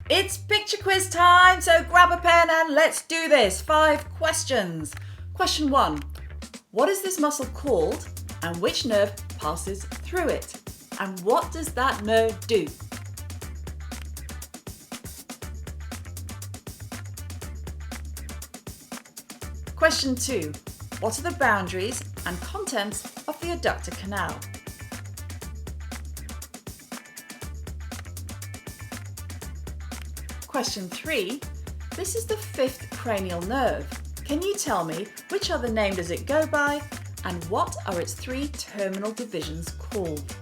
It's picture quiz time, so grab a pen and let's do this. 5 questions. Question 1. What is this muscle called and which nerve passes through it? And what does that nerve do? Question 2. What are the boundaries and contents of the adductor canal? Question 3. This is the 5th cranial nerve. Can you tell me which other name does it go by and what are its 3 terminal divisions called?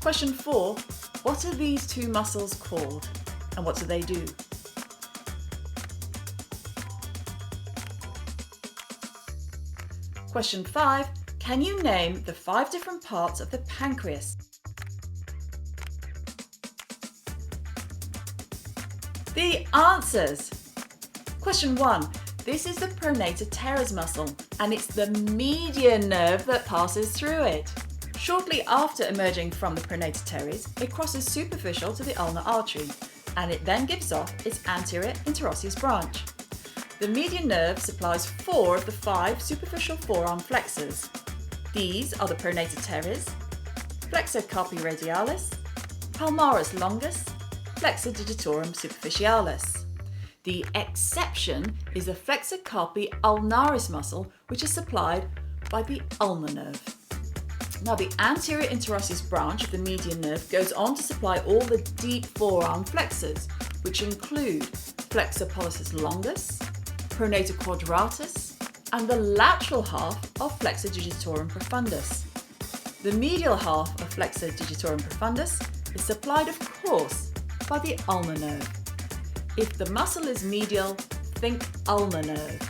Question 4. What are these 2 muscles called and what do they do? Question 5. Can you name the 5 different parts of the pancreas? The answers. Question 1. This is the pronator teres muscle and it's the median nerve that passes through it. Shortly after emerging from the pronator teres, it crosses superficial to the ulnar artery and it then gives off its anterior interosseous branch. The median nerve supplies 4 of the 5 superficial forearm flexors. These are the pronator teres, flexor carpi radialis, palmaris longus, flexor digitorum superficialis. The exception is the flexor carpi ulnaris muscle, which is supplied by the ulnar nerve. Now, the anterior interosseous branch of the median nerve goes on to supply all the deep forearm flexors, which include flexor pollicis longus, pronator quadratus, and the lateral half of flexor digitorum profundus. The medial half of flexor digitorum profundus is supplied, of course, by the ulnar nerve. If the muscle is medial, think ulnar nerve.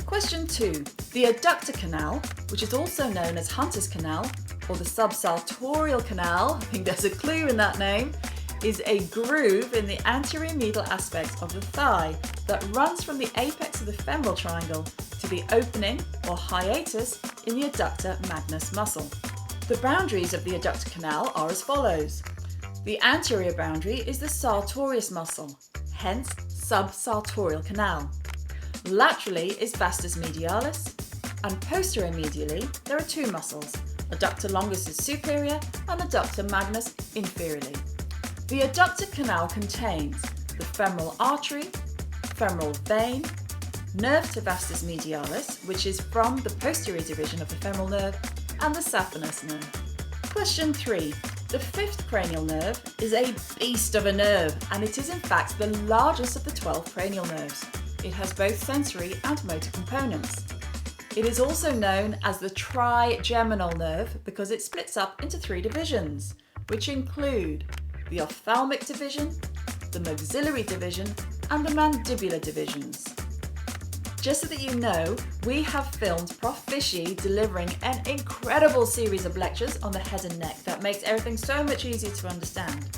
Question 2. The adductor canal, which is also known as Hunter's canal or the subsartorial canal, I think there's a clue in that name, is a groove in the anterior medial aspect of the thigh that runs from the apex of the femoral triangle to the opening or hiatus in the adductor magnus muscle. The boundaries of the adductor canal are as follows. The anterior boundary is the sartorius muscle, hence subsartorial canal. Laterally is vastus medialis, and posterior medially there are 2 muscles, adductor longus is superior and adductor magnus inferiorly. The adductor canal contains the femoral artery, femoral vein, nerve to vastus medialis, which is from the posterior division of the femoral nerve, and the saphenous nerve. Question 3. The 5th cranial nerve is a beast of a nerve, and it is in fact the largest of the 12 cranial nerves. It has both sensory and motor components. It is also known as the trigeminal nerve because it splits up into 3 divisions, which include the ophthalmic division, the maxillary division, and the mandibular divisions. Just so that you know, we have filmed Prof. Fishy delivering an incredible series of lectures on the head and neck that makes everything so much easier to understand.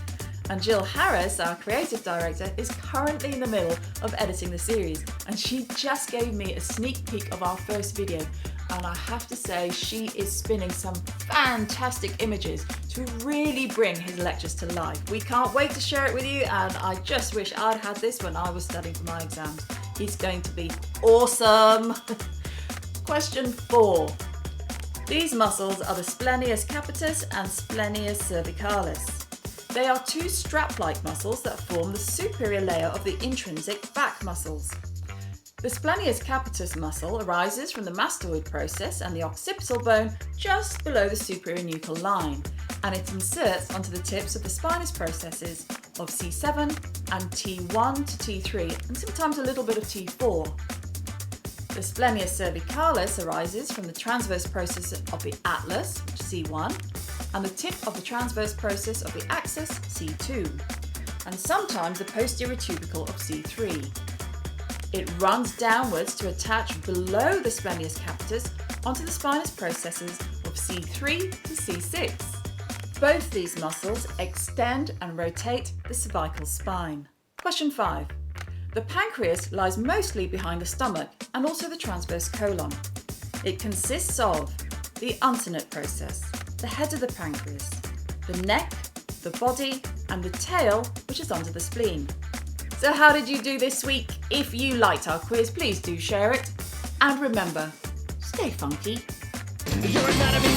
And Jill Harris, our creative director, is currently in the middle of editing the series, and she just gave me a sneak peek of our first video, and I have to say she is spinning some fantastic images to really bring his lectures to life. We can't wait to share it with you, and I just wish I'd had this when I was studying for my exams. It's going to be awesome. Question 4. These muscles are the Splenius Capitus and Splenius Cervicalis. They are 2 strap-like muscles that form the superior layer of the intrinsic back muscles. The Splenius Capitus muscle arises from the mastoid process and the occipital bone just below the superior nuchal line, and it inserts onto the tips of the spinous processes of C7 and T1 to T3, and sometimes a little bit of T4. The Splenius cervicalis arises from the transverse process of the atlas, C1, and the tip of the transverse process of the axis, C2, and sometimes the posterior tubercle of C3. It runs downwards to attach below the Splenius capitis onto the spinous processes of C3 to C6. Both these muscles extend and rotate the cervical spine. Question 5. The pancreas lies mostly behind the stomach and also the transverse colon. It consists of the uncinate process, the head of the pancreas, the neck, the body, and the tail, which is under the spleen. So how did you do this week? If you liked our quiz, please do share it. And remember, stay funky. Your anatomy